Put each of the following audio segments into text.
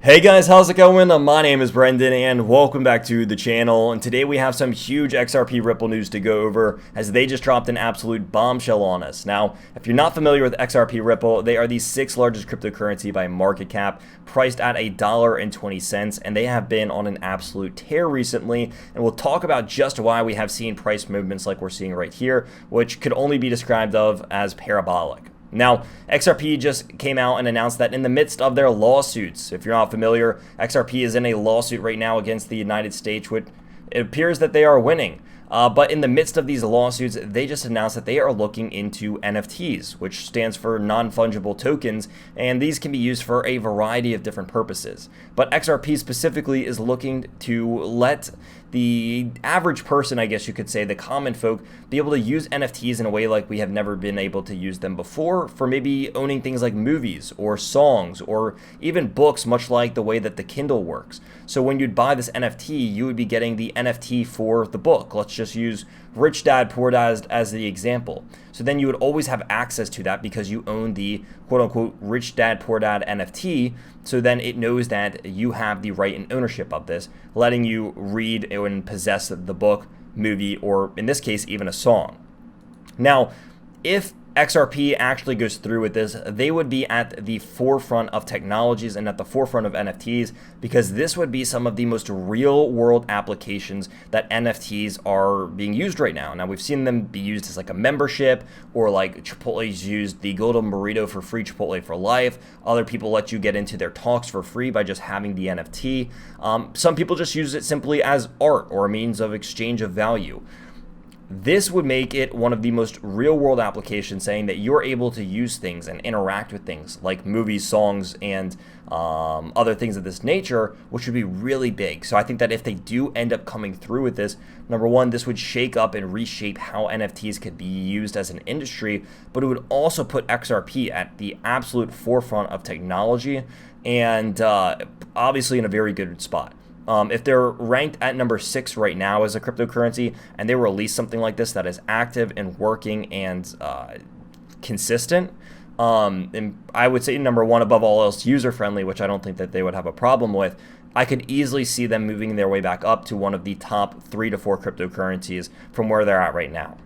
Hey guys, how's it going? My name is Brendan and welcome back to the channel. And today we have some huge XRP Ripple news to go over as they just dropped an absolute bombshell on us. Now, if you're not familiar with XRP Ripple, they are the sixth largest cryptocurrency by market cap, priced at $1.20, and they have been on an absolute tear recently. And we'll talk about just why we have seen price movements like we're seeing right here, which could only be described as parabolic. Now, XRP just came out and announced that in the midst of their lawsuits, if you're not familiar, XRP is in a lawsuit right now against the United States, which it appears that they are winning. But in the midst of these lawsuits, they just announced that they are looking into NFTs, which stands for non-fungible tokens, and these can be used for a variety of different purposes. But XRP specifically is looking to let the average person, I guess you could say, the common folk, be able to use NFTs in a way like we have never been able to use them before, for maybe owning things like movies or songs or even books, much like the way that the Kindle works. So when you'd buy this NFT, you would be getting the NFT for the book. Let's just use Rich Dad, Poor Dad as the example. So then you would always have access to that because you own the quote-unquote Rich Dad, Poor Dad NFT. So then it knows that you have the right and ownership of this, letting you read and possess the book, movie, or in this case, even a song. Now, if XRP actually goes through with this, they would be at the forefront of technologies and at the forefront of NFTs, because this would be some of the most real world applications that NFTs are being used right now. Now, we've seen them be used as like a membership, or like Chipotle's used the golden burrito for free, Chipotle for life. Other people let you get into their talks for free by just having the NFT. Some people just use it simply as art or a means of exchange of value. This would make it one of the most real-world applications, saying that you're able to use things and interact with things like movies, songs, and other things of this nature, which would be really big. So I think that if they do end up coming through with this, number one, this would shake up and reshape how NFTs could be used as an industry, but it would also put XRP at the absolute forefront of technology and obviously in a very good spot. If they're ranked at number 6 right now as a cryptocurrency, and they release something like this that is active and working and consistent, and I would say number 1 above all else, user-friendly, which I don't think that they would have a problem with, I could easily see them moving their way back up to one of the top 3 to 4 cryptocurrencies from where they're at right now.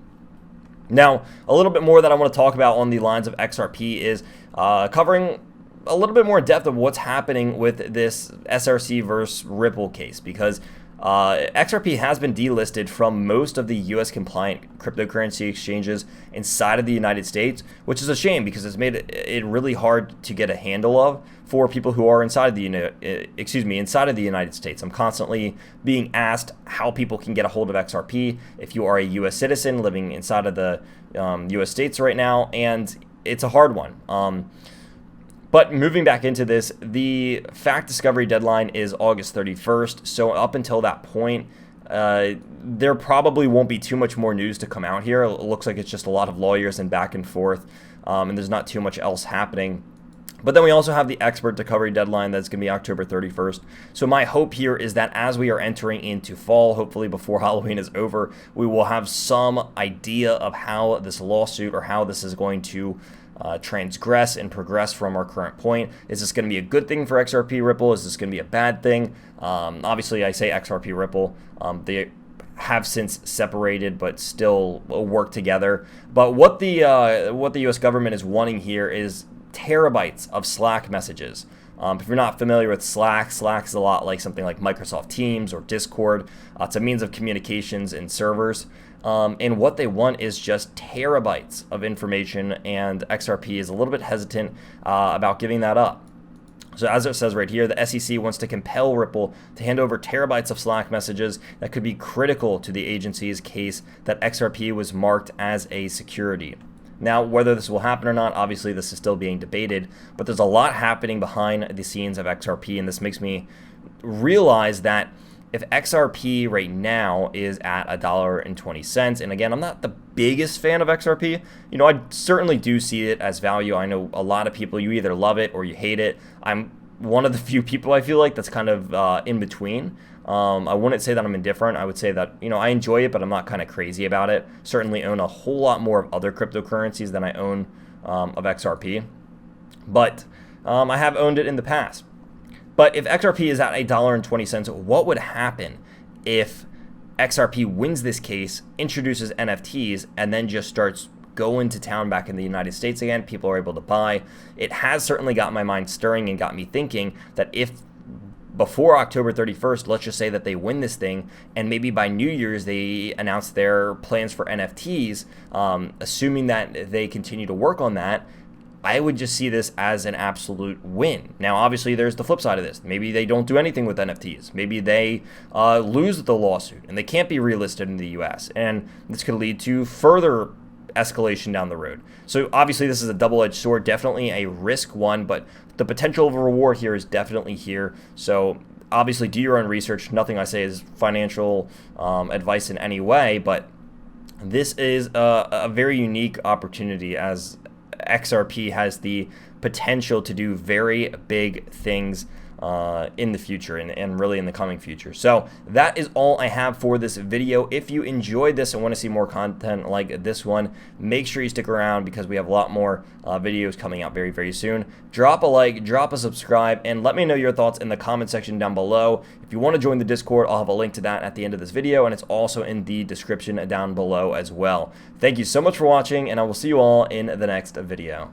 Now, a little bit more that I want to talk about on the lines of XRP is covering a little bit more in depth of what's happening with this SRC versus Ripple case, because XRP has been delisted from most of the US compliant cryptocurrency exchanges inside of the United States, which is a shame because it's made it really hard to get a handle of for people who are inside of the United States. I'm constantly being asked how people can get a hold of XRP if you are a US citizen living inside of the US states right now, and it's a hard one. But moving back into this, the fact discovery deadline is August 31st. So up until that point, there probably won't be too much more news to come out here. It looks like it's just a lot of lawyers and back and forth, and there's not too much else happening. But then we also have the expert discovery deadline that's going to be October 31st. So my hope here is that as we are entering into fall, hopefully before Halloween is over, we will have some idea of how this lawsuit or how this is going to transgress and progress from our current point. Is this going to be a good thing for XRP Ripple? Is this going to be a bad thing? Obviously, I say XRP Ripple. They have since separated, but still work together. But what the U.S. government is wanting here is terabytes of Slack messages. If you're not familiar with Slack is a lot like something like Microsoft Teams or Discord. It's a means of communications and servers. And what they want is just terabytes of information, and XRP is a little bit hesitant about giving that up. So as it says right here, the SEC wants to compel Ripple to hand over terabytes of Slack messages that could be critical to the agency's case that XRP was marked as a security. Now, whether this will happen or not, obviously this is still being debated, but there's a lot happening behind the scenes of XRP, and this makes me realize that if XRP right now is at $1.20, and again, I'm not the biggest fan of XRP, I certainly do see it as value. I know a lot of people, you either love it or you hate it. I'm one of the few people I feel like that's kind of in between. I wouldn't say that I'm indifferent. I would say that, I enjoy it, but I'm not kind of crazy about it. Certainly own a whole lot more of other cryptocurrencies than I own of XRP. But I have owned it in the past. But if XRP is at $1.20, what would happen if XRP wins this case, introduces NFTs, and then just starts going to town back in the United States again? People are able to buy. It has certainly got my mind stirring and got me thinking that if before October 31st, let's just say that they win this thing, and maybe by New Year's they announce their plans for NFTs, assuming that they continue to work on that, I would just see this as an absolute win. Now, obviously, there's the flip side of this. Maybe they don't do anything with NFTs. Maybe they lose the lawsuit and they can't be relisted in the US, and this could lead to further escalation down the road. So obviously this is a double-edged sword, definitely a risk one, but the potential of a reward here is definitely here. So obviously do your own research. Nothing I say is financial advice in any way, but this is a very unique opportunity, as XRP has the potential to do very big things in the future and really in the coming future. So that is all I have for this video. If you enjoyed this and want to see more content like this one, make sure you stick around because we have a lot more videos coming out very, very soon. Drop a like, drop a subscribe, and let me know your thoughts in the comment section down below. If you want to join the Discord, I'll have a link to that at the end of this video, and it's also in the description down below as well. Thank you so much for watching, and I will see you all in the next video.